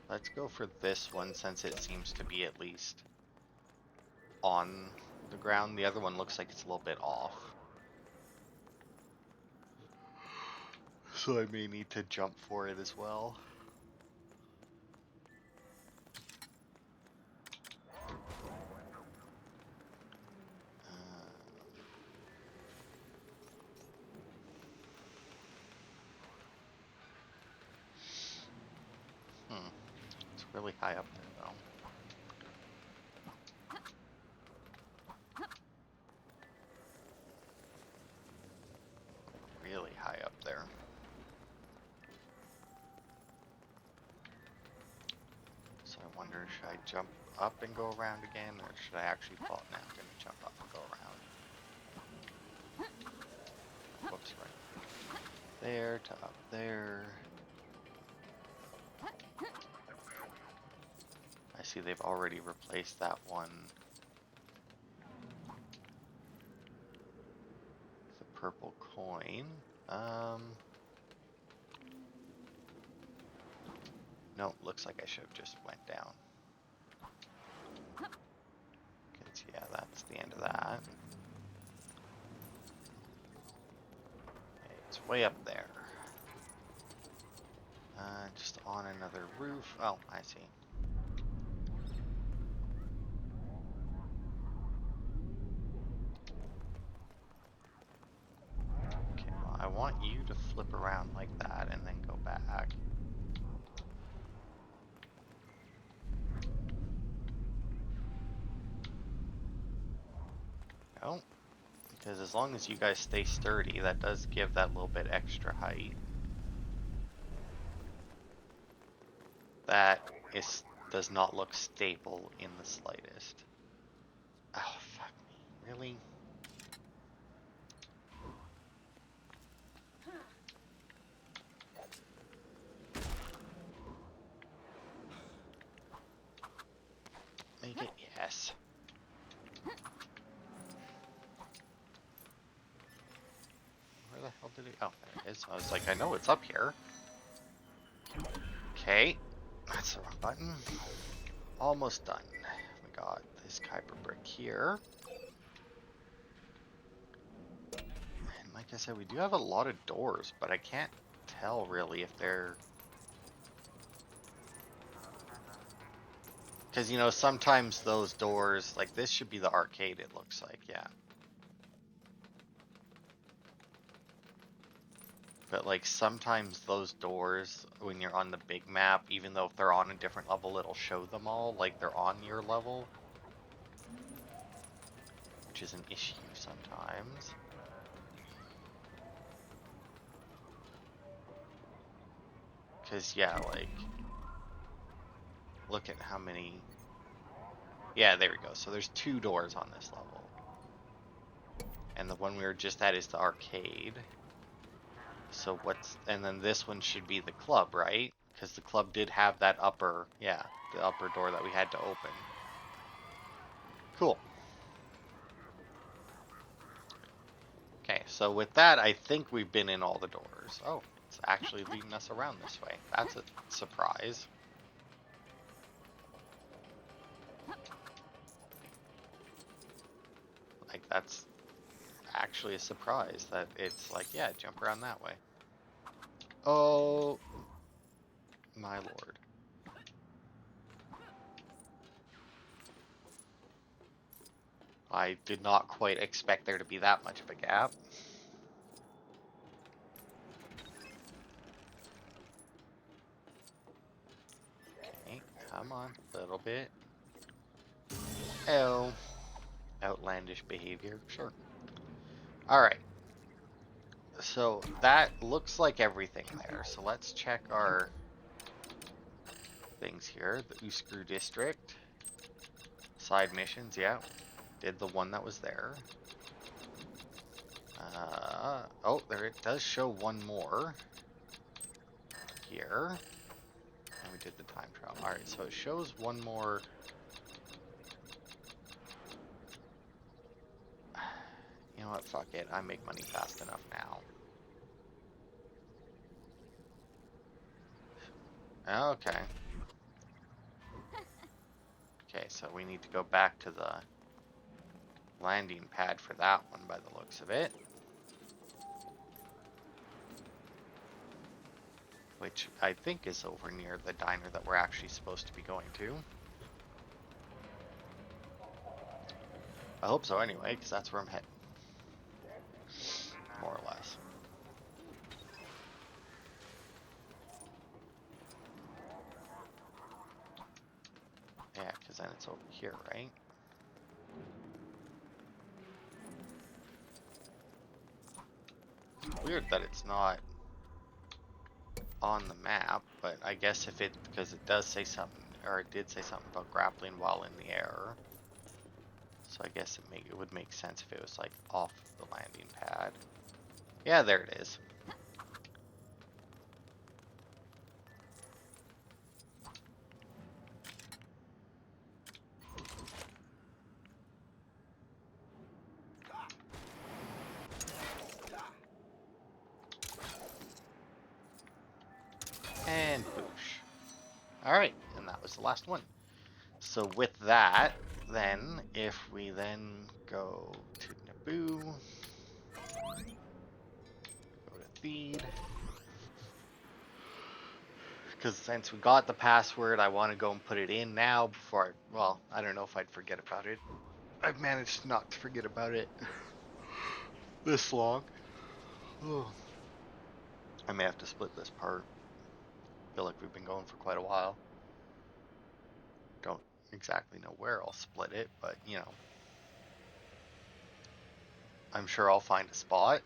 Let's go for this one since it seems to be at least on the ground. The other one looks like it's a little bit off. So I may need to jump for it as well. It's really high up there though. Really high up there. So I wonder, should I jump up and go around again, or should I actually fall? Now I'm gonna jump up and go around. Whoops, right there to up there. I see they've already replaced that one. The purple coin. No, looks like I should have just went down. Cause yeah, that's the end of that. Okay, it's way up there. Just on another roof. Oh, I see. Okay, well, I want you to flip around like that and then go back. No, because as long as you guys stay sturdy, that does give that little bit extra height. That does not look stable in the slightest. Oh, fuck me. Really? Make it? Yes. Where the hell did it? Oh, there it is. I was like, I know it's up here. Okay. That's the wrong button. Almost done. We got this Kuiper brick here. And like I said, we do have a lot of doors, but I can't tell really if they're... Because, you know, sometimes those doors, like this should be the arcade, it looks like, yeah. But like sometimes those doors, when you're on the big map, even though if they're on a different level, it'll show them all like they're on your level. Which is an issue sometimes. Because, yeah, like, look at how many... Yeah, there we go. So there's 2 doors on this level. And the one we were just at is the arcade. So what's... And then this one should be the club, right? Because the club did have that upper... Yeah, the upper door that we had to open. Cool. Okay, so with that, I think we've been in all the doors. Oh, it's actually leading us around this way. That's a surprise. Like, that's actually a surprise that it's like, yeah, jump around that way. Oh, my lord. I did not quite expect there to be that much of a gap. Okay, come on, a little bit. Oh, outlandish behavior, sure. Alright. So that looks like everything there. So let's check our things here. The Urzu district. Side missions, yeah. Did the one that was there. Oh, there it does show one more. Here. And we did the time trial. Alright, so it shows one more. You know what, fuck it. I make money fast enough now. Okay. So we need to go back to the landing pad for that one by the looks of it. Which I think is over near the diner that we're actually supposed to be going to. I hope so anyway, because that's where I'm heading. More or less. Yeah, because then it's over here, right? It's weird that it's not on the map, but I guess if it, because it does say something, or it did say something about grappling while in the air. So I guess it would make sense if it was like off the landing pad. Yeah, there it is. And boosh. Alright, and that was the last one. So with that, then, if we then go to Naboo, go to Theed, because since we got the password, I want to go and put it in now before well, I don't know if I'd forget about it. I've managed not to forget about it this long. Oh. I may have to split this part. I feel like we've been going for quite a while. Don't exactly know where I'll split it, but you know, I'm sure I'll find a spot.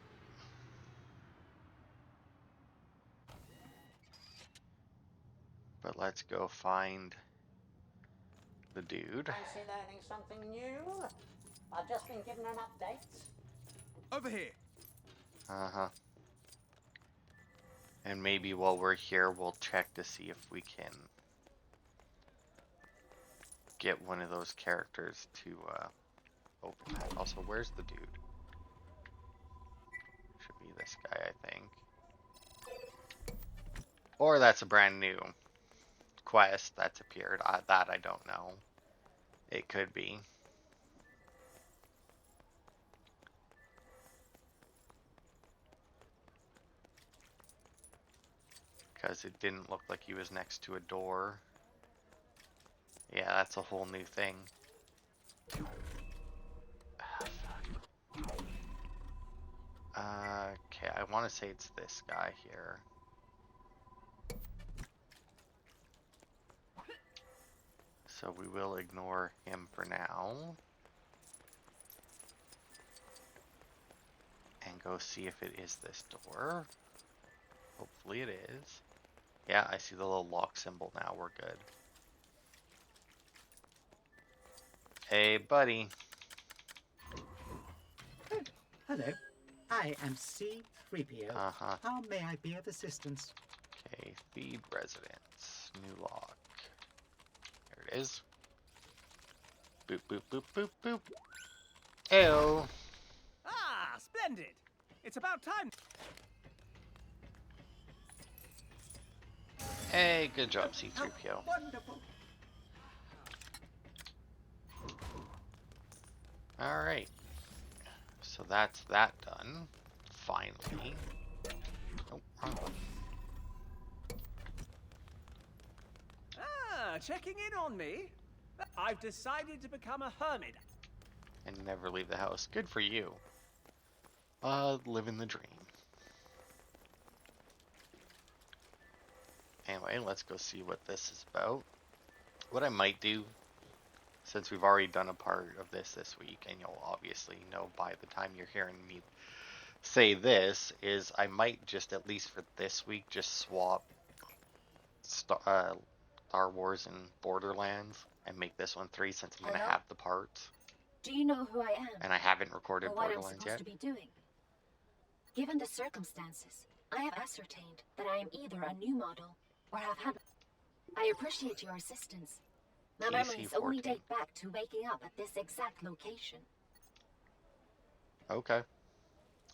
But let's go find the dude. Fancy learning something new? I've just been given an update. Over here. Uh-huh. And maybe while we're here, we'll check to see if we can get one of those characters to open that. Also, where's the dude? Should be this guy, I think. Or that's a brand new quest that's appeared. That I don't know. It could be. Because it didn't look like he was next to a door. Yeah, that's a whole new thing. Okay, I want to say it's this guy here. So we will ignore him for now. And go see if it is this door. Hopefully it is. Yeah, I see the little lock symbol now. We're good. Hey, buddy. Oh, hello. I am C-3PO. Uh-huh. How may I be of assistance? Okay, feed residence. New lock. There it is. Boop, boop, boop, boop, boop. Ew. Ah, splendid. It's about time. Hey, good job, C-3PO. How wonderful. Alright. So that's that done. Finally. Nope, wrong one. Ah, checking in on me. I've decided to become a hermit. And never leave the house. Good for you. Living the dream. Anyway, let's go see what this is about. What I might do, since we've already done a part of this week, and you'll obviously know by the time you're hearing me say this, is I might just, at least for this week, just swap Star Wars and Borderlands and make this one 3 since I'm going to have the parts. Do you know who I am? And I haven't recorded or what I'm Borderlands supposed yet. to be doing? Given the circumstances, I have ascertained that I am either a new model or have had... I appreciate your assistance. My memories only PC-14. date back to waking up at this exact location. Okay.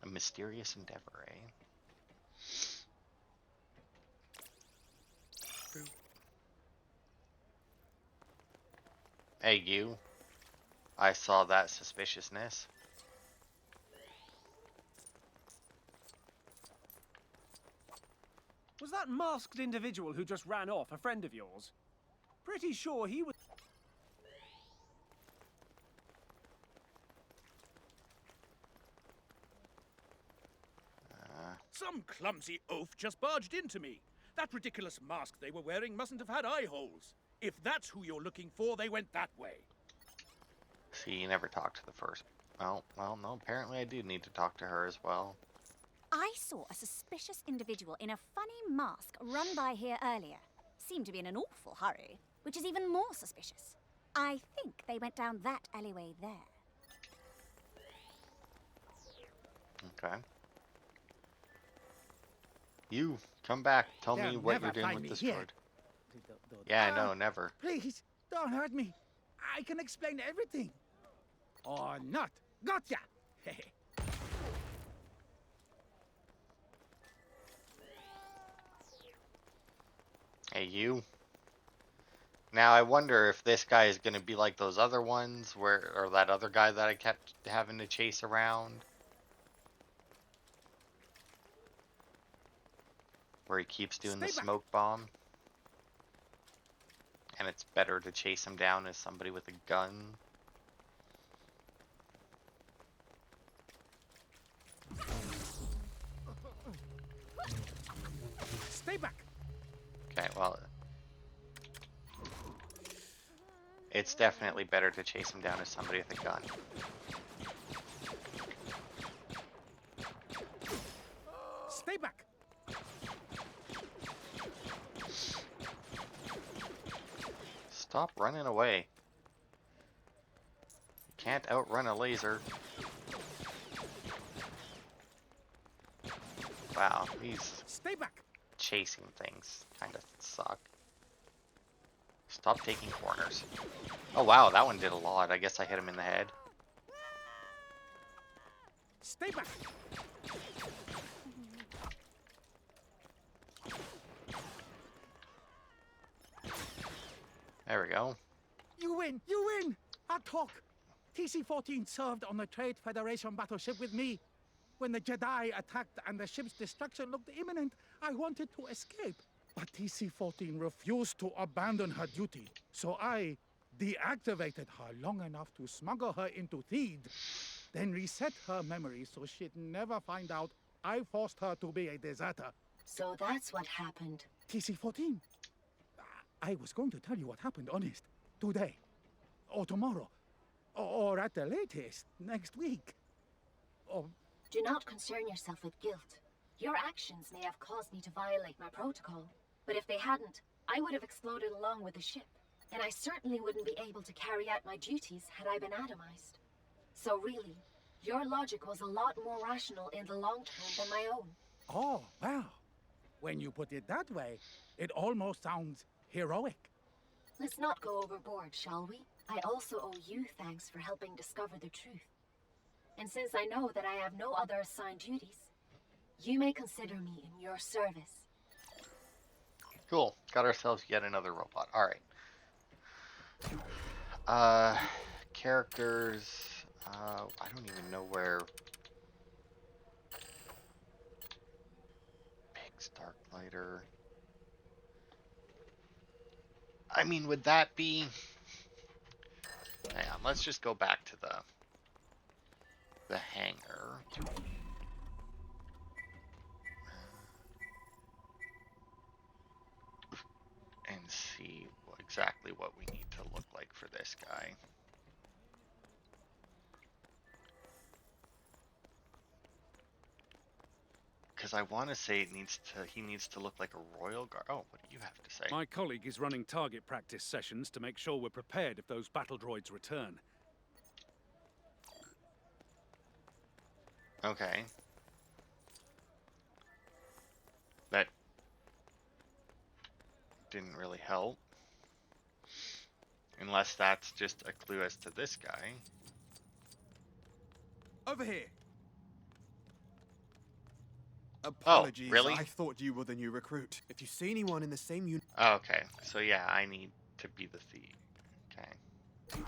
A mysterious endeavor, eh? Hey, you. I saw that suspiciousness. Was that masked individual who just ran off a friend of yours? Pretty sure he was... Some clumsy oaf just barged into me. That ridiculous mask they were wearing mustn't have had eye holes. If that's who you're looking for, they went that way. See, you never talked to the first. Oh, well, no, apparently I do need to talk to her as well. I saw a suspicious individual in a funny mask run by here earlier. Seemed to be in an awful hurry, which is even more suspicious. I think they went down that alleyway there. Okay. You, come back. Tell They'll me what you're never doing find with me this here. droid. Yeah, I know, never. Please, don't hurt me. I can explain everything. Or not. Gotcha! Hey, you. Now, I wonder if this guy is going to be like those other ones, or that other guy that I kept having to chase around. Where he keeps doing the Stay back. smoke bomb. And it's better to chase him down as somebody with a gun. Stay back. Okay, well... It's definitely better to chase him down as somebody with a gun. Stay back. Stop running away. You can't outrun a laser. Wow, these Stay back. chasing things kind of suck. Stop taking corners. Oh wow, that one did a lot. I guess I hit him in the head. Stay back. There we go. You win. You win. I'll talk. TC-14 served on the Trade Federation battleship with me. When the Jedi attacked and the ship's destruction looked imminent, I wanted to escape. But TC-14 refused to abandon her duty, so I deactivated her long enough to smuggle her into Theed, then reset her memory so she'd never find out I forced her to be a deserter. So that's what happened. TC-14, I was going to tell you what happened, honest. Today, or tomorrow, or at the latest, next week. Oh, Do not concern yourself with guilt. Your actions may have caused me to violate my protocol, but if they hadn't, I would have exploded along with the ship, and I certainly wouldn't be able to carry out my duties had I been atomized. So really, your logic was a lot more rational in the long term than my own. oh, wow. When you put it that way, it almost sounds heroic. Let's not go overboard, shall we? I also owe you thanks for helping discover the truth. And since I know that I have no other assigned duties, you may consider me in your service. Cool. Got ourselves yet another robot. Alright. Characters. I don't even know where. Big Starklighter. I mean, would that be... Hang on, let's just go back to the hangar. And see exactly what we need to look like for this guy. Because I want to say he needs to look like a royal guard. Oh, what do you have to say? My colleague is running target practice sessions to make sure we're prepared if those battle droids return. Okay. That didn't really help. Unless that's just a clue as to this guy. Over here. Apologies, really? I thought you were the new recruit. If you see anyone in the same Oh, okay, so yeah, I need to be the thief. Okay. I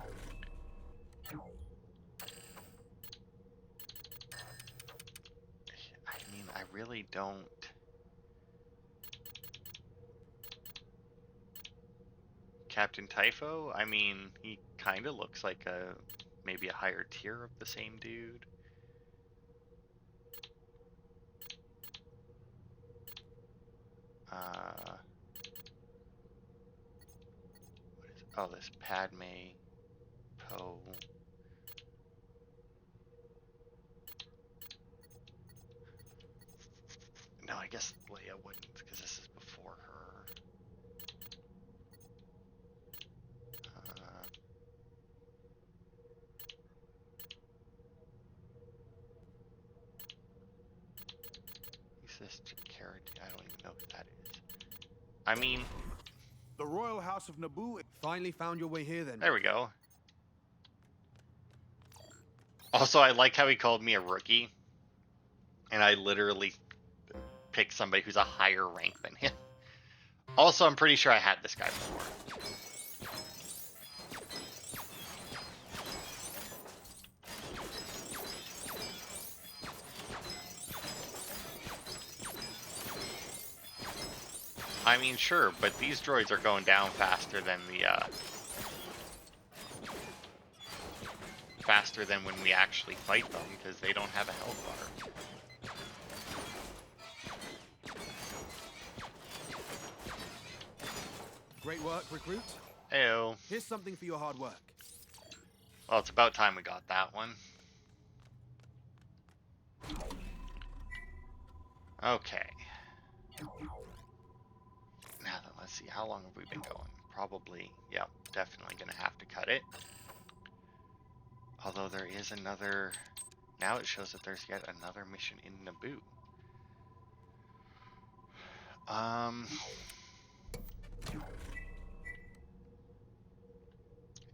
mean, I really don't. Captain Typho? I mean, he kind of looks like maybe a higher tier of the same dude. What is, oh, this Padme Poe. No, I guess Leia wouldn't, because this is before her. Who's this character? I don't even know who that is. I mean, The Royal House of Naboo finally found your way here then. there we go. Also, I like how he called me a rookie, and I literally picked somebody who's a higher rank than him. Also, I'm pretty sure I had this guy before. I mean, sure, but these droids are going down faster than faster than when we actually fight them, because they don't have a health bar. Great work, recruit. Heyo. Here's something for your hard work. Well, it's about time we got that one. Okay. Now then, let's see. How long have we been going? Probably, yep, definitely gonna have to cut it. Although there is another... Now it shows that there's yet another mission in Naboo.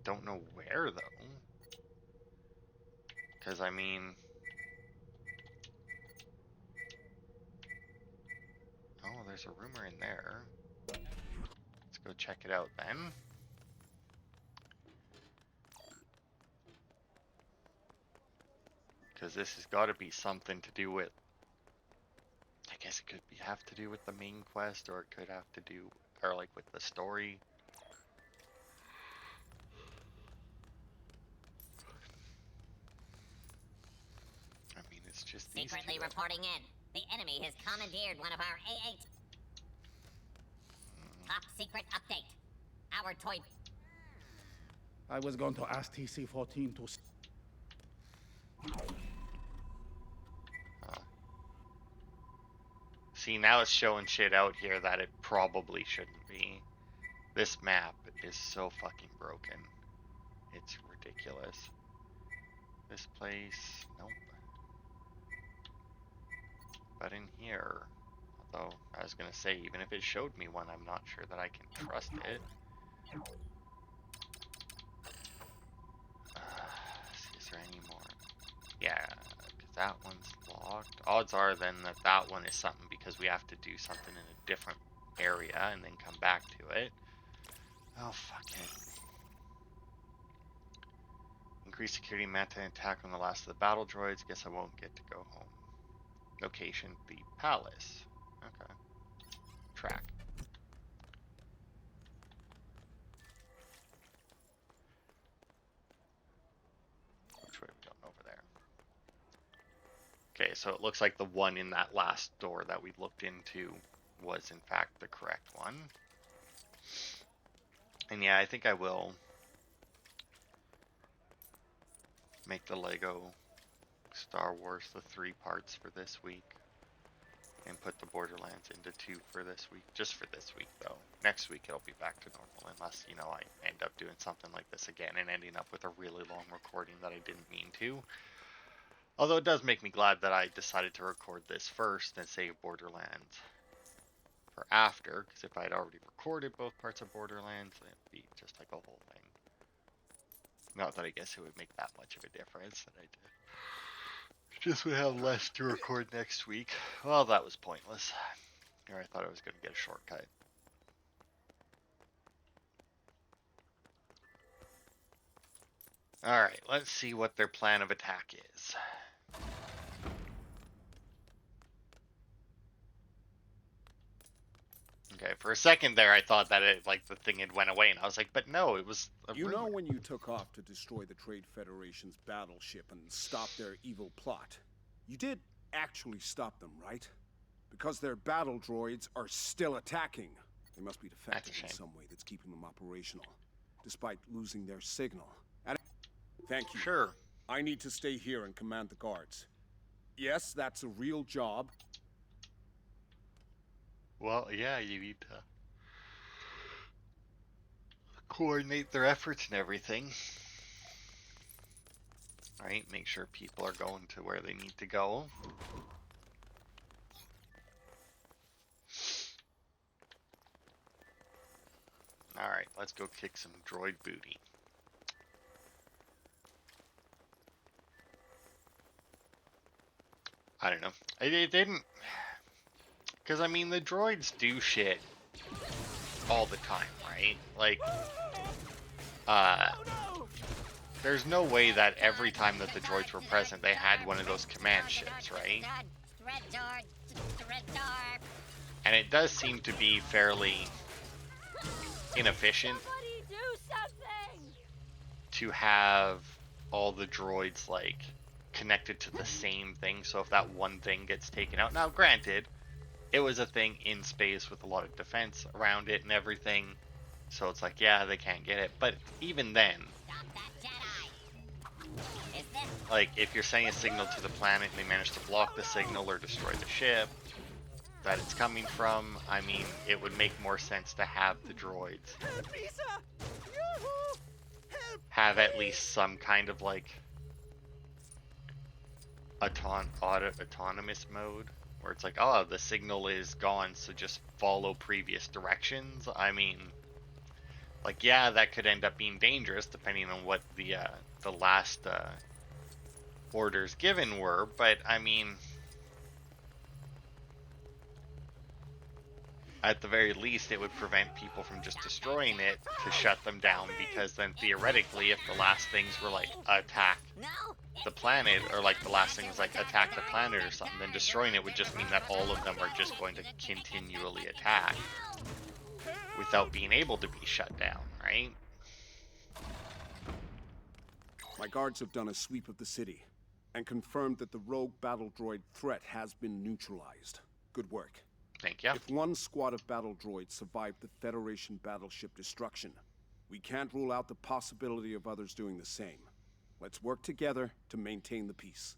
Don't know where, though. Because, I mean... Oh, there's a rumor in there. Let's go check it out, then. Because this has got to be something to do with... I guess it could have to do with the main quest, or it could have to do... Or, like, with the story. I mean, it's just these Secretly two. reporting in. The enemy has commandeered one of our A8. Top secret update. Our toy... I was going to ask TC-14 to... See, now it's showing shit out here that it probably shouldn't be. This map is so fucking broken. It's ridiculous. This place, nope. But in here, although I was gonna say, even if it showed me one, I'm not sure that I can trust it. See, is there any more? Yeah, because that one's locked. Odds are then that that one is something because we have to do something in a different area and then come back to it. Oh, fuck it. Increase security, meta attack on the last of the battle droids. Guess I won't get to go home. Location, the palace. Okay. Track. Which way are we going? Over there. Okay, so it looks like the one in that last door that we looked into was in fact the correct one. And yeah, I think I will make the Lego Star Wars the 3 parts for this week. And put the Borderlands into 2 for this week. Just for this week, though. Next week it'll be back to normal, unless, you know, I end up doing something like this again and ending up with a really long recording that I didn't mean to. Although it does make me glad that I decided to record this first and save Borderlands for after, because if I had already recorded both parts of Borderlands, it'd be just like a whole thing. Not that I guess it would make that much of a difference that I did. Just would have less to record next week. Well, that was pointless. Or I thought I was going to get a shortcut. Alright, let's see what their plan of attack is. Okay, for a second there I thought that it, like, the thing had went away, and I was like, but no, it was a You know rumor. when you took off to destroy the Trade Federation's battleship and stop their evil plot, you did actually stop them, right? Because their battle droids are still attacking. They must be That's a defective in shame. some way that's keeping them operational, despite losing their signal. And thank you. Sure. I need to stay here and command the guards. Yes, that's a real job. Well, yeah, you need to coordinate their efforts and everything. Right, make sure people are going to where they need to go. Alright, let's go kick some droid booty. I don't know. It didn't... Because, I mean, the droids do shit all the time, right? Like, there's no way that every time that the droids were present, they had one of those command ships, right? And it does seem to be fairly inefficient to have all the droids, like, connected to the same thing, so if that one thing gets taken out... Now, granted, it was a thing in space with a lot of defense around it and everything, so it's like, yeah, they can't get it, but even then, like, if you're sending a signal to the planet and they manage to block the signal or destroy the ship that it's coming from, I mean, it would make more sense to have the droids have at least some kind of, like, autonomous mode, where it's like, oh, the signal is gone, so just follow previous directions. I mean, like, yeah, that could end up being dangerous depending on what the last orders given were, but I mean, at the very least, it would prevent people from just destroying it to shut them down, because then theoretically, if the last things were like attack the planet, or like the last thing was like attack the planet or something, then destroying it would just mean that all of them are just going to continually attack without being able to be shut down, right? My guards have done a sweep of the city and confirmed that the rogue battle droid threat has been neutralized. Good work. Thank you. If one squad of battle droids survived the Federation battleship destruction, we can't rule out the possibility of others doing the same. Let's work together to maintain the peace.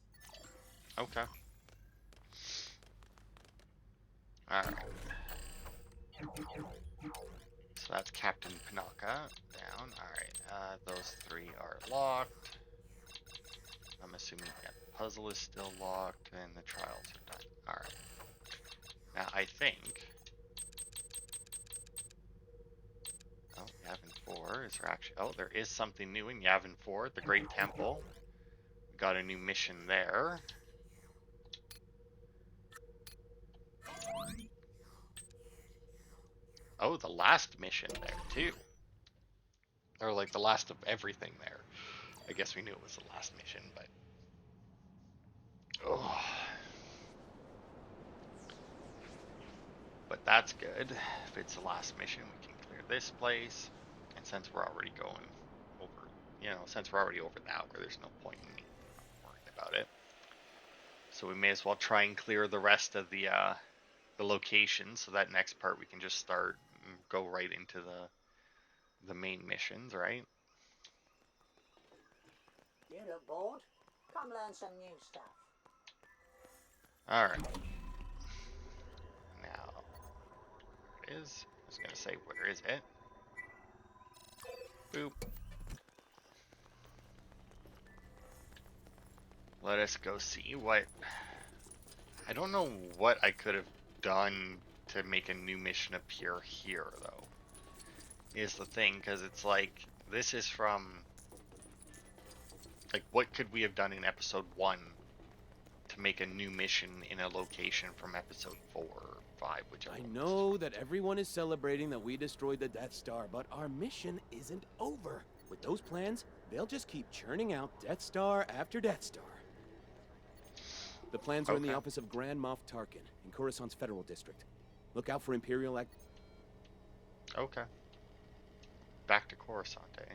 Okay. Alright. So that's Captain Panaka down. Alright, those three are locked. I'm assuming that puzzle is still locked and the trials are done. Alright. Now I think... Oh, Yavin 4, is there actually... Oh, there is something new in Yavin 4, the Great Temple. We got a new mission there. Oh, the last mission there, too. Or, like, the last of everything there. I guess we knew it was the last mission, but... Oh. But that's good. If it's the last mission, we can clear this place. And since we're already going over, you know, since we're already over the hour, there's no point in me worrying about it. So we may as well try and clear the rest of the locations, so that next part we can just start and go right into the main missions, right? You look bored. Come learn some new stuff. Alright. Now, where it is? I was gonna say, where is it? Boop. Let us go see what... I don't know what I could have done to make a new mission appear here, though. Is the thing, because it's like, this is from... Like, what could we have done in episode 1 to make a new mission in a location from episode 4 or 5, whichever I one know that everyone is celebrating that we destroyed the Death Star, but our mission isn't over. With those plans, they'll just keep churning out Death Star after Death Star. The plans are in the office of Grand Moff Tarkin in Coruscant's Federal District. Look out for Imperial act. Okay. Back to Coruscant, eh?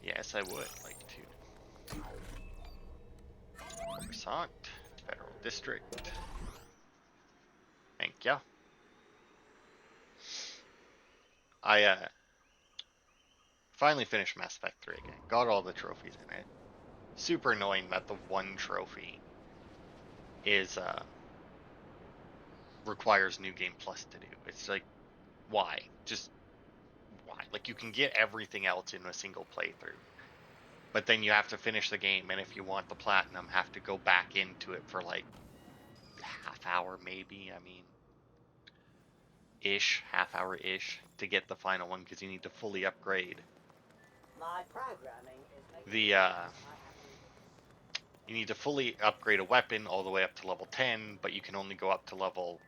Yes, I would like to. Coruscant, Federal District. Thank ya. I finally finished Mass Effect 3 again. Got all the trophies in it. Super annoying that the one trophy is requires New Game Plus to do. It's like, why? Just why? Like, you can get everything else in a single playthrough, but then you have to finish the game, and if you want the platinum, have to go back into it for like half hour maybe. I mean, half hour ish to get the final one because you need to fully upgrade. My programming is The you need to fully upgrade a weapon all the way up to level 10, but you can only go up to level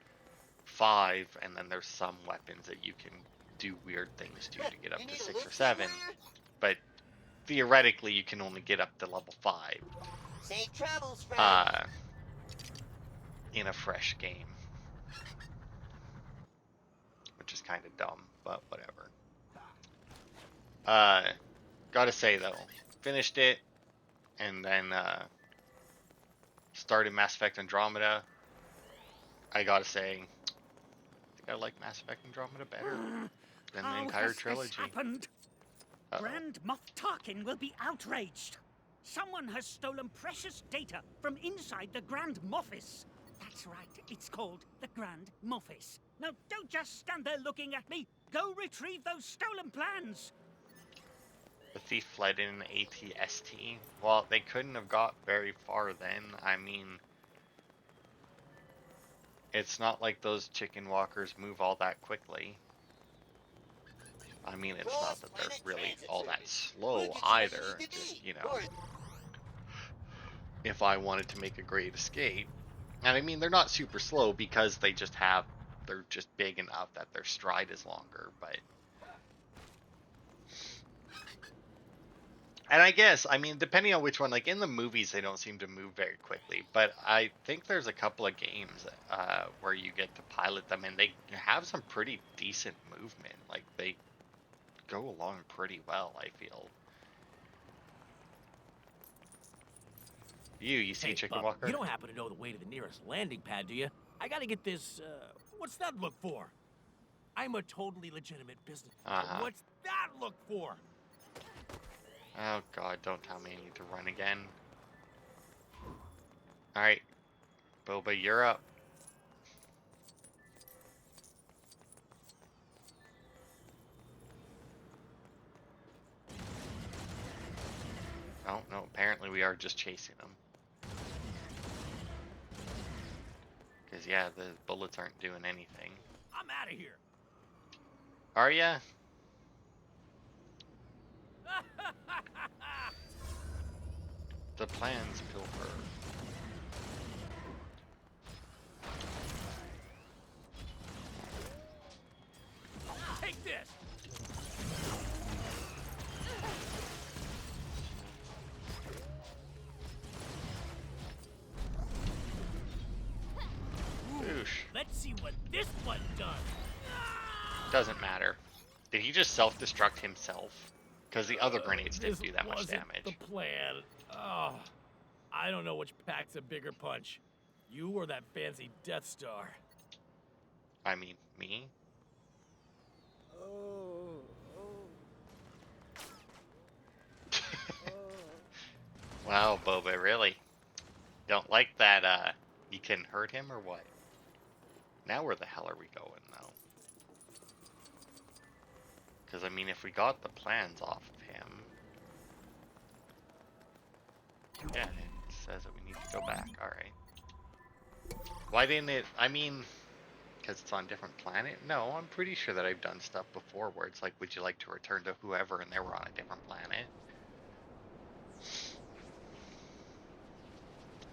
5, and then there's some weapons that you can do weird things to get up to 6 or 7, but theoretically you can only get up to level 5 Safe travels, friend. in a fresh game, which is kind of dumb, but whatever. Gotta say though, finished it, and then started Mass Effect Andromeda. I gotta say, I think I like Mass Effect Andromeda better than the entire trilogy. This happened? Grand Moff Tarkin will be outraged. Someone has stolen precious data from inside the Grand Moffice. That's right, it's called the Grand Moffice. Now, don't just stand there looking at me. Go retrieve those stolen plans. The thief fled in an AT-ST. Well, they couldn't have got very far then. I mean, it's not like those chicken walkers move all that quickly. I mean, it's not that they're really all that slow either. Just, you know, if I wanted to make a great escape. And I mean, they're not super slow because they're just big enough that their stride is longer, but... And I guess, I mean, depending on which one, like in the movies, they don't seem to move very quickly, but I think there's a couple of games where you get to pilot them, and they have some pretty decent movement. Like, they go along pretty well, I feel. You see Chicken Walker? You don't happen to know the way to the nearest landing pad, do you? I gotta get this, what's that look for? I'm a totally legitimate business. What's that look for? Oh god, don't tell me I need to run again. Alright, Boba, you're up. Oh, no, apparently we are just chasing them. Because, yeah, the bullets aren't doing anything. I'm out of here. Are ya? The plans, Pilfer. Take this. Boosh. Let's see what this one does. Doesn't matter. Did he just self-destruct himself? Because the other grenades didn't do that much damage. The plan. Oh, I don't know which packs a bigger punch. You or that fancy Death Star. I mean, me? Wow, Boba, really? Don't like that, you can hurt him or what? Now where the hell are we going, though? Because, I mean, if we got the plans off of him... Yeah, it says that we need to go back, alright. Why didn't it... I mean... Because it's on a different planet? No, I'm pretty sure that I've done stuff before where it's like, would you like to return to whoever, and they were on a different planet.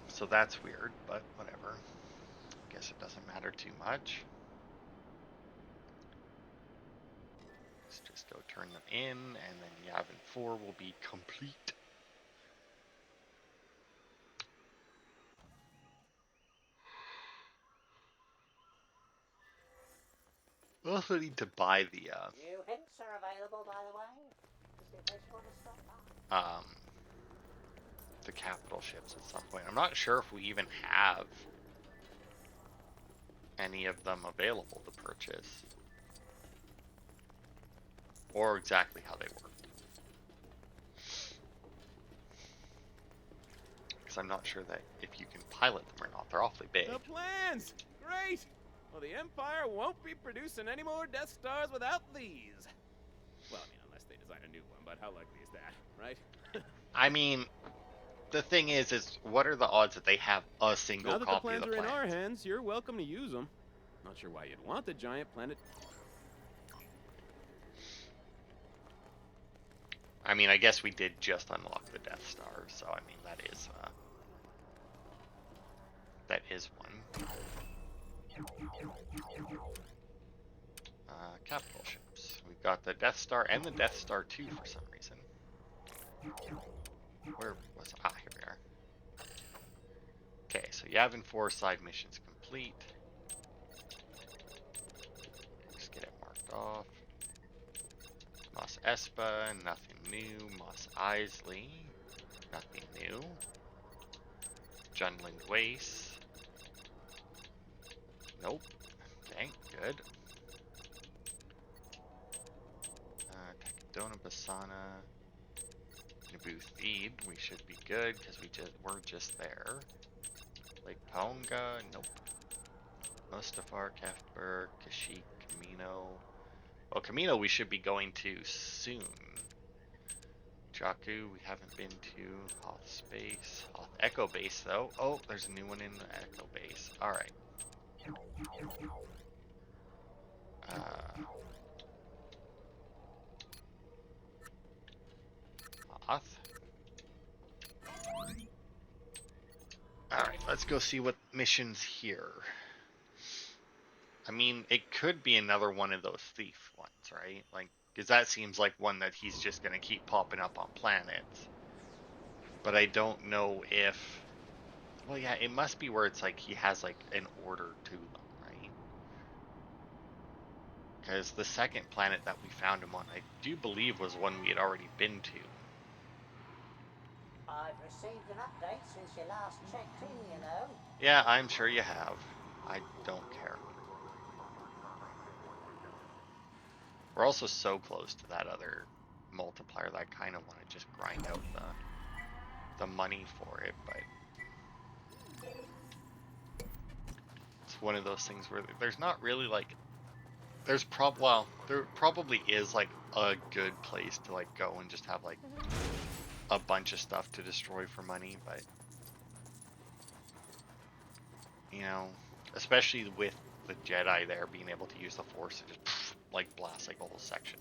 So that's weird, but whatever. Guess it doesn't matter too much. just go turn them in, and then Yavin 4 will be complete. We also need to buy the New hints are available, by the way, just in case you want to stop by. the capital ships at some point. I'm not sure if we even have any of them available to purchase, or exactly how they work. Because I'm not sure that if you can pilot them or not. They're awfully big. The plans! Great! Well, the Empire won't be producing any more Death Stars without these. Well, I mean, unless they design a new one, but how likely is that, right? I mean, the thing is what are the odds that they have a single Now that copy the of plans the are in our plans? hands, you're welcome to use them. Not sure why you'd want the giant planet. I mean, I guess we did just unlock the Death Star, so I mean that is one. Capital ships. We've got the Death Star and the Death Star 2 for some reason. Where was it? Ah, here we are. Okay, so Yavin 4 side missions complete. Just get it marked off. Mos Espa, nothing new. Mos Eisley, nothing new. Junland Waste. Nope. Okay, good. Takadona Basana. Naboo Theed, we should be good because we're just there. Lake Paonga, nope. Mustafar, Kefber, Kashyyyk, Camino. Well, Camino we should be going to soon. Jakku we haven't been to. Hoth Space. Hoth Echo Base though. Oh, there's a new one in the Echo Base. Alright. Hoth. Alright, let's go see what missions here. I mean, it could be another one of those thief ones, right? Like, because that seems like one that he's just going to keep popping up on planets. But I don't know if... Well, yeah, it must be where it's like he has like an order to them, right? Because the second planet that we found him on, I do believe was one we had already been to. I've received an update since you last checked in, you know. Yeah, I'm sure you have. I don't care. We're also so close to that other multiplier that I kind of want to just grind out the money for it, but it's one of those things where there's not really like there probably is like a good place to like go and just have like a bunch of stuff to destroy for money, but you know, especially with the Jedi there being able to use the Force to just like blast like a whole section.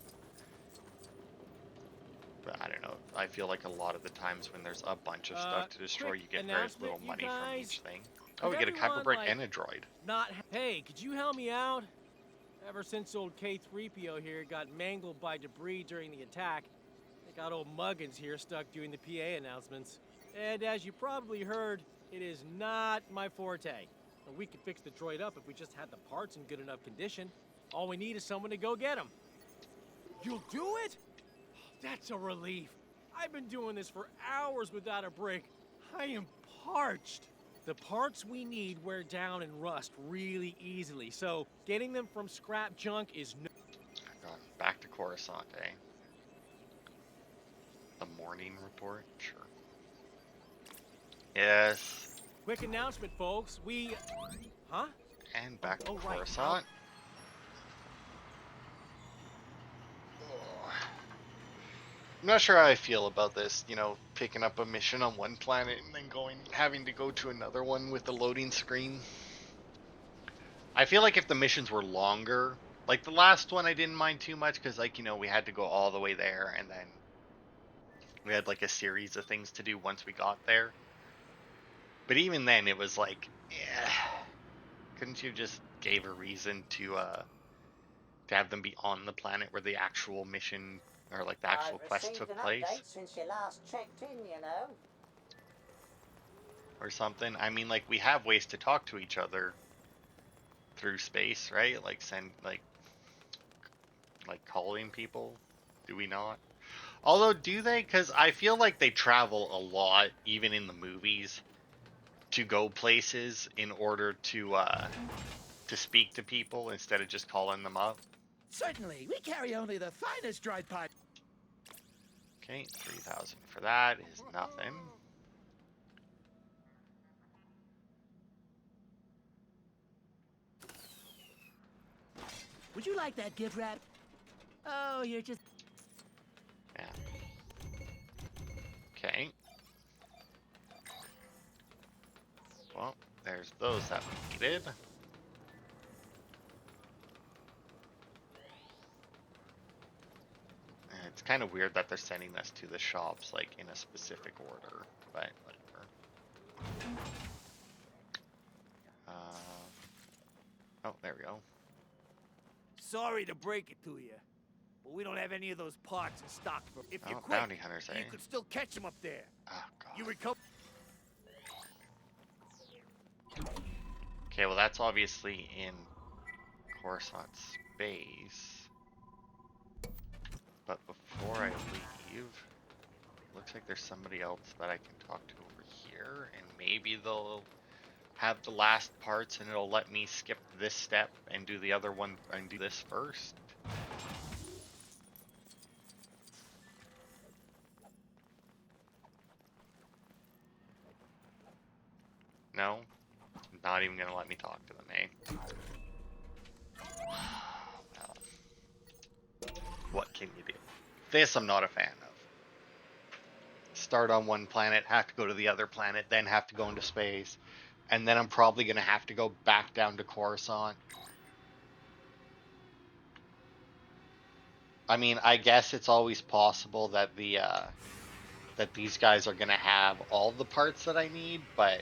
But I don't know. I feel like a lot of the times when there's a bunch of stuff to destroy, you get very little money from each thing. Oh, we get a Kyber brick and a droid. Hey, could you help me out? Ever since old K-3PO here got mangled by debris during the attack, they got old Muggins here stuck doing the PA announcements. And as you probably heard, it is not my forte. We could fix the droid up if we just had the parts in good enough condition. All we need is someone to go get them. You'll do it? That's a relief. I've been doing this for hours without a break. I am parched. The parts we need wear down and rust really easily, so getting them from scrap junk is no... Back to Coruscant, eh? The morning report? Sure. Yes. Quick announcement, folks. Huh? And back to right. Coruscant. I'm not sure how I feel about this, you know, picking up a mission on one planet and then having to go to another one with the loading screen. I feel like if the missions were longer, like the last one I didn't mind too much because, like, you know, we had to go all the way there and then we had like a series of things to do once we got there. But even then it was like, yeah, couldn't you just gave a reason to To have them be on the planet where the actual mission, or like the actual I've quest received took an place. update since you last checked in, you know. Or something. I mean, like, we have ways to talk to each other through space, right? Like like calling people. Do we not? Although, do they? Because I feel like they travel a lot, even in the movies, to go places in order to speak to people instead of just calling them up. Certainly, we carry only the finest dried pipe. Okay, 3,000 for that is nothing. Would you like that gift wrap? Oh, you're just... Yeah. Okay. Well, there's those that we needed. And it's kind of weird that they're sending us to the shops, like, in a specific order, but whatever. Oh, there we go. Sorry to break it to you, but we don't have any of those parts in stock. If you're quick, Bounty hunters, eh? you could still catch them up there. Oh, God. You recover. Okay, well, that's obviously in Coruscant space. But before I leave, looks like there's somebody else that I can talk to over here, and maybe they'll have the last parts and it'll let me skip this step and do the other one and do this first. No? Not even gonna let me talk to them, eh? Well, what can you do? This I'm not a fan of. Start on one planet, have to go to the other planet, then have to go into space, and then I'm probably gonna have to go back down to Coruscant. I mean, I guess it's always possible that that these guys are gonna have all the parts that I need, but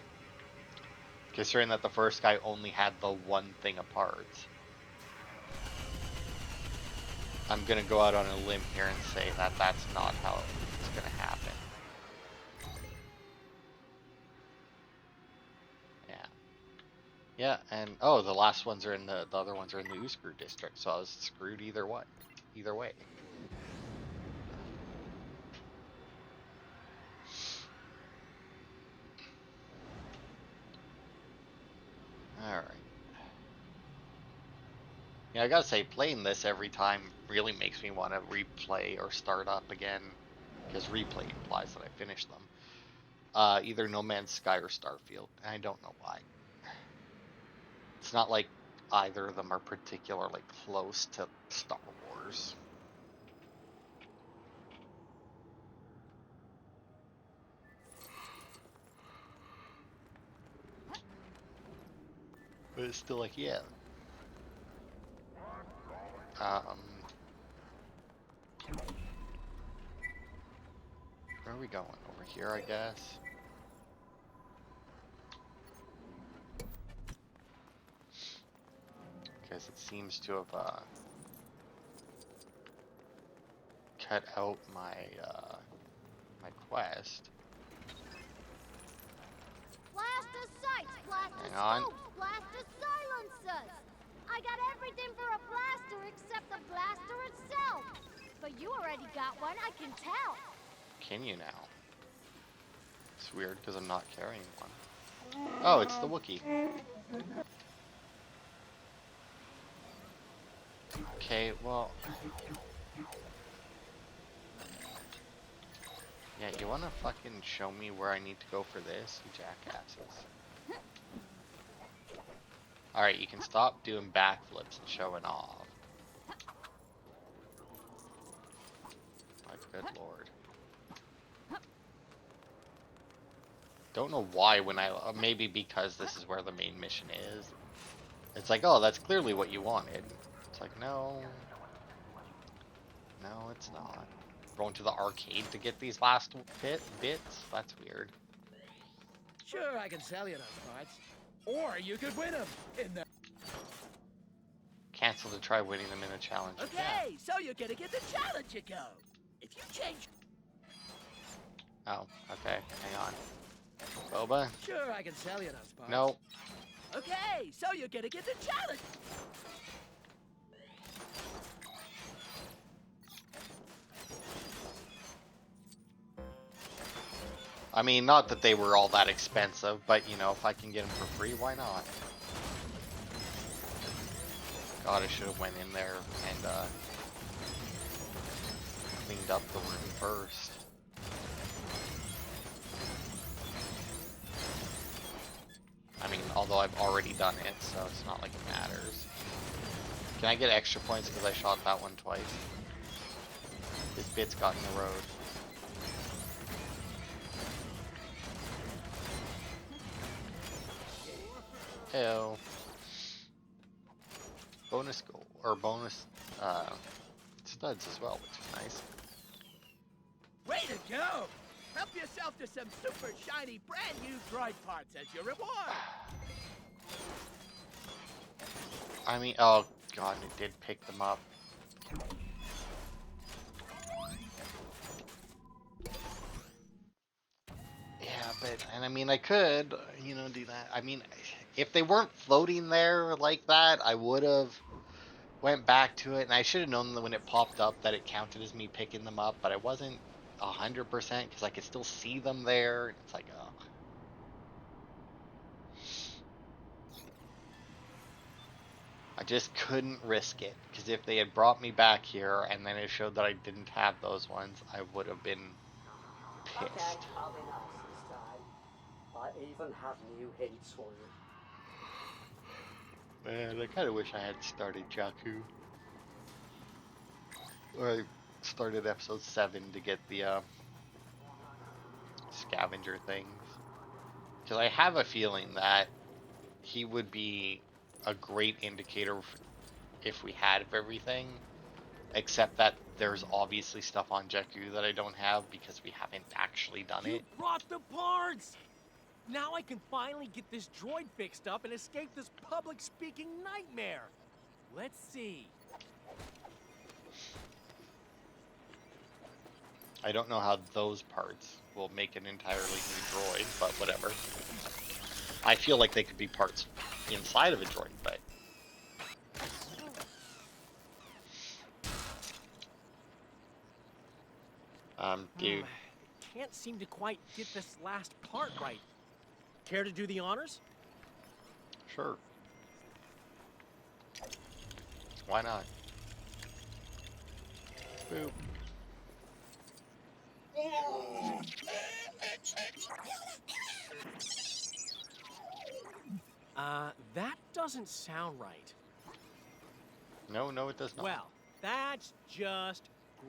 considering that the first guy only had the one thing of parts, I'm gonna go out on a limb here and say that that's not how it's gonna happen. Yeah. Yeah, and oh, the last ones are in the other ones are in the Urzu district, so I was screwed either way. Either way. Alright. Yeah, I gotta say, playing this every time really makes me want to replay or start up again, because replay implies that I finished them. Either No Man's Sky or Starfield, and I don't know why. It's not like either of them are particularly close to Star Wars. But it's still like, yeah. Where are we going? Over here, I guess. Because it seems to have cut out my my quest. Blast the sights, blast the Hang on. scopes, blast the silencers. I got everything for a blaster except the blaster itself. But you already got one, I can tell. Can you now? It's weird because I'm not carrying one. Oh, it's the Wookiee. Okay, well... Yeah, you wanna fucking show me where I need to go for this, you jackasses? Alright, you can stop doing backflips and showing off. My good lord. Don't know why when I... maybe because this is where the main mission is. It's like, oh, that's clearly what you wanted. It's like, no. No, it's not. Going to the arcade to get these last bits? That's weird. Sure, I can sell you those parts. Or you could win them in the... Cancel to try winning them in a challenge. Okay, so you're gonna get the challenge a go. If you change... Oh, okay. Hang on. Boba? Sure, I can sell you those parts. No. Okay, so you're gonna get the challenge. I mean, not that they were all that expensive, but you know, if I can get them for free, why not? God, I should have went in there and cleaned up the room first. I mean, although I've already done it, so it's not like it matters. Can I get extra points because I shot that one twice? This bit's got in the road. Ew. Bonus goal, or bonus studs as well, which is nice. Way to go! Help yourself to some super shiny brand new droid parts as your reward. I mean, oh god, it did pick them up. Yeah, but, and I mean, I could, you know, do that. I mean, if they weren't floating there like that, I would have went back to it, and I should have known that when it popped up that it counted as me picking them up, but I wasn't 100% because I could still see them there, and it's like, oh. I just couldn't risk it, because if they had brought me back here and then it showed that I didn't have those ones, I would have been pissed. Okay, I'll be nice this time. I even have new hints for you. Man, I kind of wish I had started Jakku. Or I started episode 7 to get the scavenger things. Because I have a feeling that he would be a great indicator if we had everything. Except that there's obviously stuff on Jakku that I don't have because we haven't actually done it. You brought the parts! Now I can finally get this droid fixed up and escape this public speaking nightmare. Let's see. I don't know how those parts will make an entirely new droid, but whatever. I feel like they could be parts inside of a droid, but... dude. Can't seem to quite get this last part right. Care to do the honors? Sure. Why not? Boop. That doesn't sound right. No, it does not. Well, that's just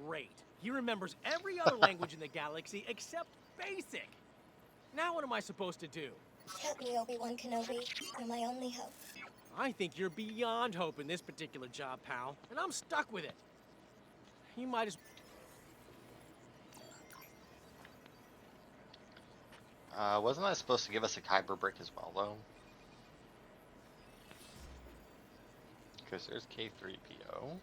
great. He remembers every other language in the galaxy except Basic. Now what am I supposed to do? Help me, Obi-Wan Kenobi. You're my only hope. I think you're beyond hope in this particular job, pal, and I'm stuck with it. You might as... Wasn't that supposed to give us a Kyber brick as well, though? Because there's K3PO.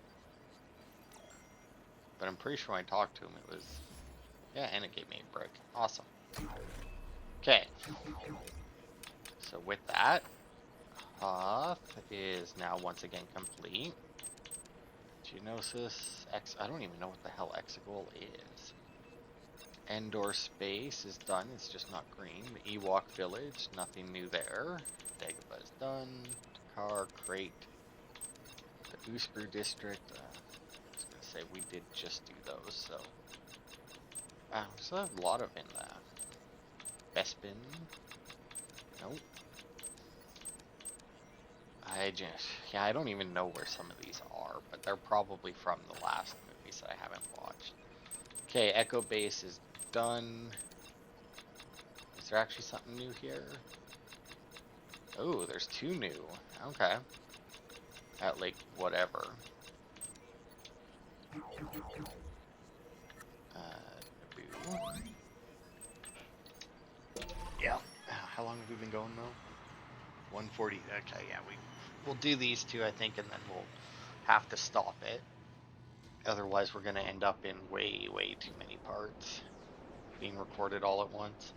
But I'm pretty sure when I talked to him it was... Yeah, and it gave me a brick. Awesome. Okay. So with that, Hoth is now once again complete. Geonosis, I don't even know what the hell Exegol is. Endor space is done, it's just not green. The Ewok village, nothing new there. Dagobah is done. Car, Crate. The Uskru district, I was gonna say we did just do those, so. We still have a lot of in the Bespin. Nope. I don't even know where some of these are, but they're probably from the last movies that I haven't watched. Okay, Echo Base is done. Is there actually something new here? Oh, there's 2 new. Okay. At like whatever. Yeah. How long have we been going though? 140. Okay, yeah, we'll do these 2, I think, and then we'll have to stop it. Otherwise, we're going to end up in way, way too many parts being recorded all at once.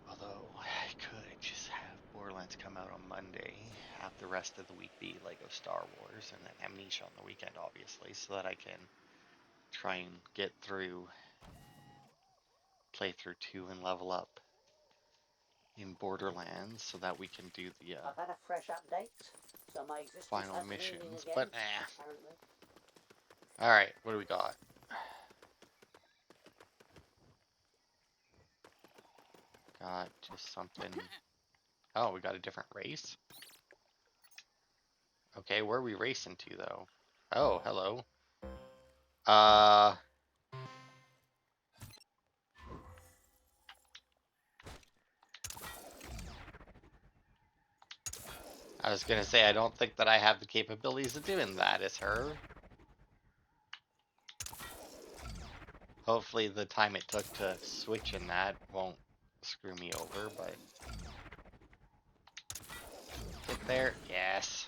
Although, I could just have Borderlands come out on Monday, have the rest of the week be Lego Star Wars, and then Amnesia on the weekend, obviously, so that I can try and get through, play through 2 and level up in Borderlands, so that we can do the I've had a fresh update, so my existence final has missions, meaning again, but apparently. Alright, what do we got? Got just something. Oh, we got a different race? Okay, where are we racing to, though? Oh, hello. I was gonna say, I don't think that I have the capabilities of doing that as her. Hopefully the time it took to switch in that won't screw me over, but... Get there? Yes.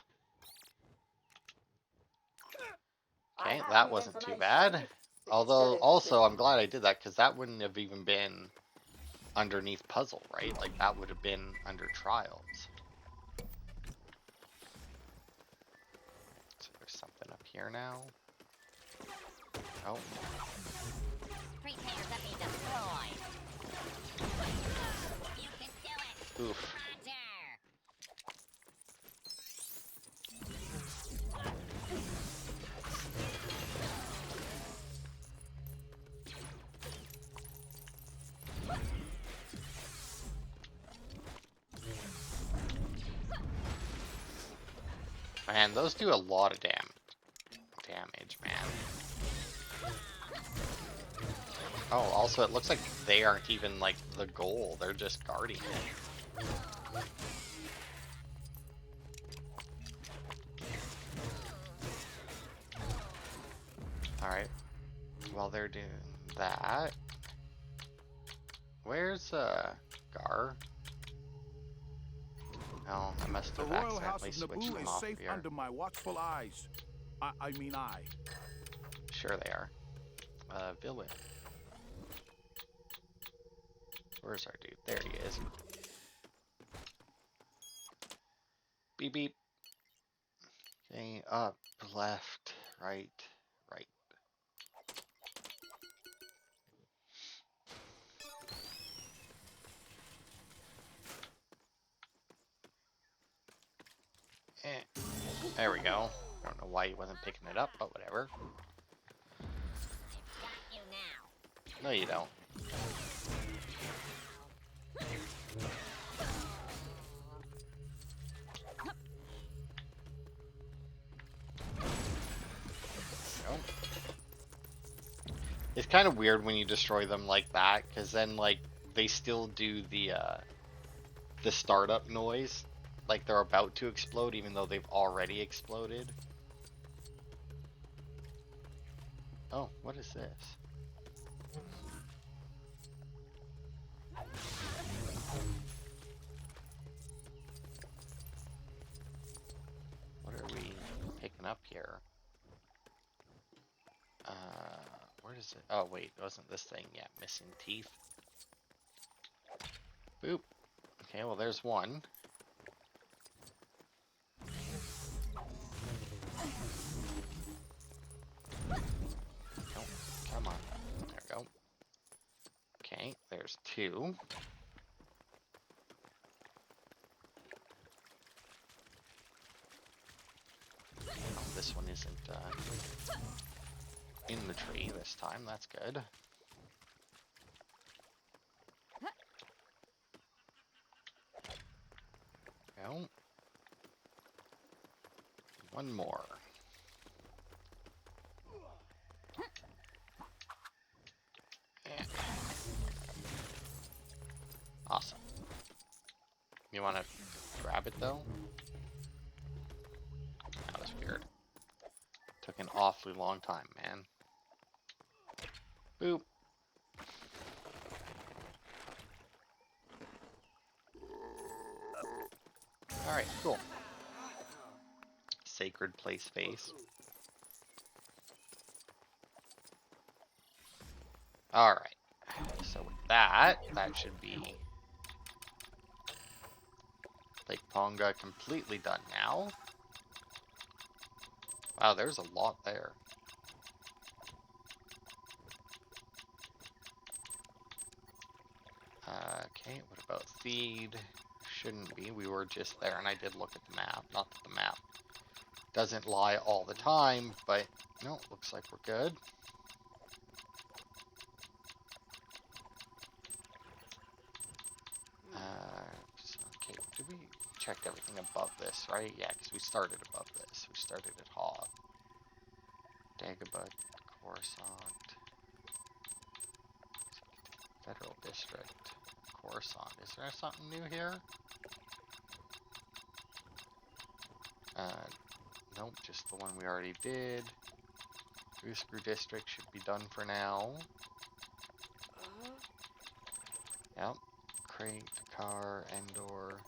Okay, that wasn't too bad. Although, also, I'm glad I did that, because that wouldn't have even been underneath puzzle, right? Like, that would have been under trials. So there's something up here now. Oh. Oof. Man, those do a lot of damage, man. Oh, also it looks like they aren't even like the goal, they're just guarding it. Alright, while they're doing that, where's Gar? No, I must have accidentally switched them off safe here. under my watchful eyes. I mean eye. Sure they are. Villain. Where's our dude? There he is. Beep beep. Okay, up, left, right, right. There we go. I don't know why he wasn't picking it up, but whatever. No, you don't. Nope. It's kind of weird when you destroy them like that, because then like they still do the startup noise, like they're about to explode, even though they've already exploded. Oh, what is this? What are we picking up here? Where is it? Oh wait, wasn't this thing? Yeah, missing teeth. Boop. Okay, well there's one. Oh, come on. There we go. Okay, there's two. Oh, this one isn't in the tree this time. That's good. Well, one more. Yeah. Awesome. You want to grab it though? That was weird. Took an awfully long time, man. Boop. Alright, cool. sacred place face. Alright. So with that, that should be Lake Ponga completely done now. Wow, there's a lot there. Okay, what about Theed? Shouldn't be. We were just there, and I did look at the map. Not that the map doesn't lie all the time, but no, looks like we're good. Okay, did we check everything above this, right? Yeah, because we started above this. We started at Hoth. Dagobah, Coruscant, Federal District, Coruscant. Is there something new here? Nope, just the one we already did. Urzu District should be done for now. Yep. Crate, Dakar, Endor.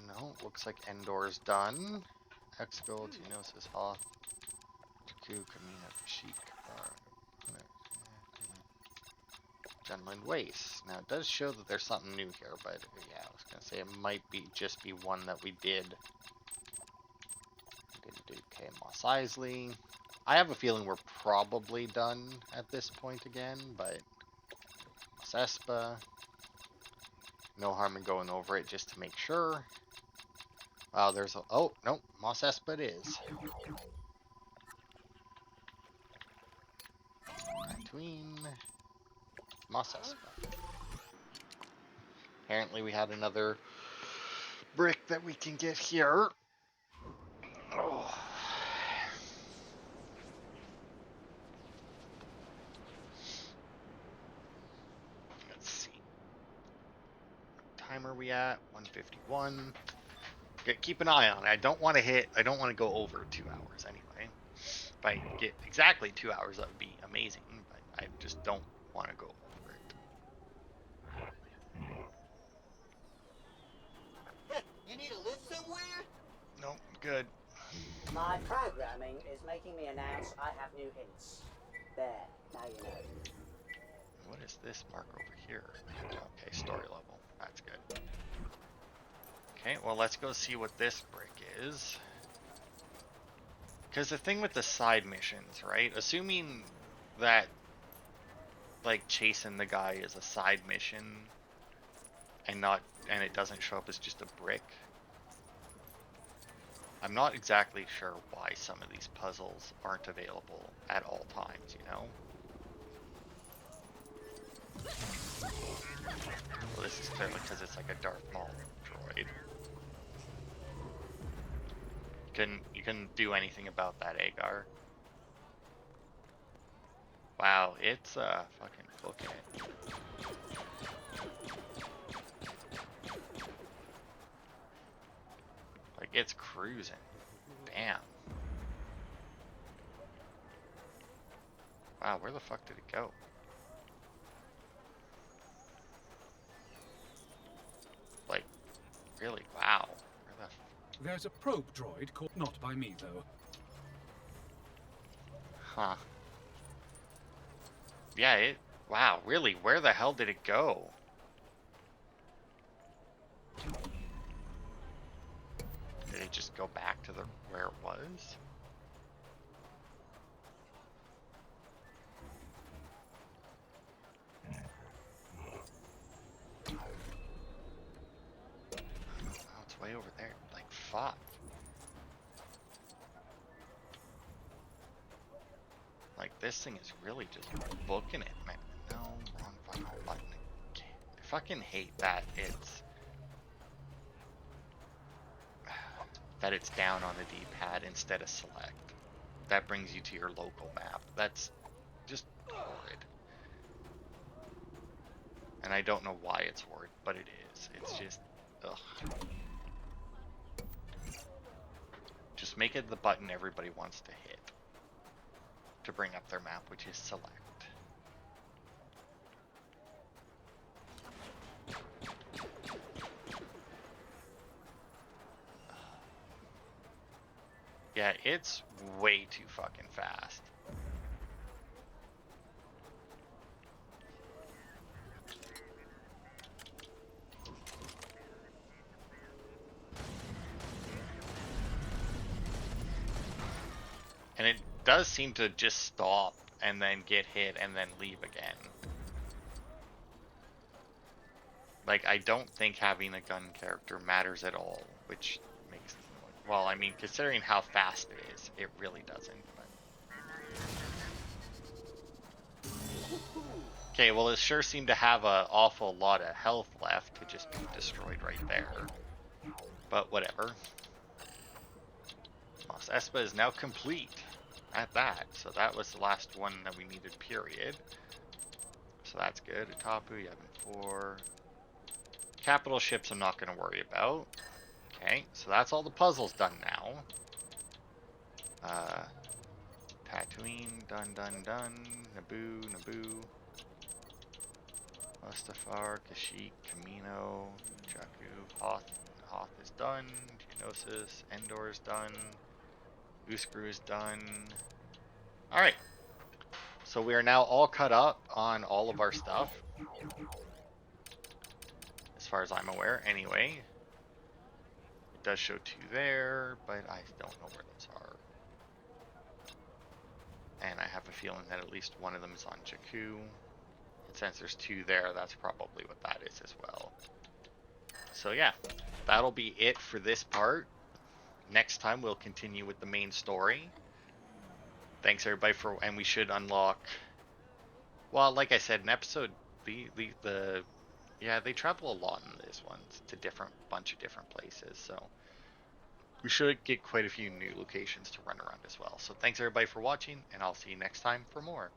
No, looks like Endor's done. Exgo, Geonosis, Hoth, Jakku, Kamina, Sheik, Gunland Waste. Now it does show that there's something new here, but yeah, I was gonna say it might be just be one that we did. Didn't do. Okay, Mos Eisley. I have a feeling we're probably done at this point again, but Mos Espa. No harm in going over it just to make sure. Wow, there's a... Oh, no, Mos Espa it is. Tatooine. Mos Espa. Apparently we had another brick that we can get here. Oh. Let's see. What time are we at? 151. Keep an eye on it. I don't want to go over 2 hours anyway. If I get exactly 2 hours, that would be amazing, but I just don't want to go over it. You need to live somewhere? Nope, good. My programming is making me announce I have new hints. There, now you know. What is this mark over here? Okay, story level. That's good. Okay, well, let's go see what this brick is. Because the thing with the side missions, right? Assuming that, like, chasing the guy is a side mission and it doesn't show up as just a brick. I'm not exactly sure why some of these puzzles aren't available at all times, you know? Well, this is clearly because it's like a Darth Maul droid. You couldn't do anything about that, Agar. Wow, it's fucking booking it. Like, it's cruising. Damn. Wow, where the fuck did it go? Like, really? Wow. Where the There's a probe droid caught not by me, though. Huh. Yeah, wow, really? Where the hell did it go? Did it just go back to where it was? Oh, it's way over there. Like, fuck. Like, this thing is really just booking it, man. No, wrong fucking button. I fucking hate that it's down on the D-pad instead of select. That brings you to your local map. That's just horrid. And I don't know why it's horrid, but it is. It's just, ugh. Just make it the button everybody wants to hit to bring up their map, which is select. Yeah, it's way too fucking fast. And it does seem to just stop and then get hit and then leave again. Like, I don't think having a gun character matters at all, which makes, well, I mean, considering how fast it is, it really doesn't. But... Okay, well, it sure seemed to have an awful lot of health left to just be destroyed right there. But whatever. Mos Espa is now complete at that. So that was the last one that we needed, period. So that's good. Utapu, Yavin 4. Capital ships I'm not going to worry about. Okay, so that's all the puzzles done now. Tatooine, done. Naboo. Mustafar, Kashyyyk, Kamino, Jakku, Hoth is done. Geonosis, Endor is done. Uskru is done. Alright. So we are now all cut up on all of our stuff. As far as I'm aware, anyway. It does show 2 there, but I don't know where those are. And I have a feeling that at least one of them is on Jakku. And since there's 2 there, that's probably what that is as well. So yeah, that'll be it for this part. Next time we'll continue with the main story. Thanks everybody for, and we should unlock, well, like I said, in episode, yeah, they travel a lot in this one to bunch of different places, so we should get quite a few new locations to run around as well. So thanks everybody for watching, and I'll see you next time for more.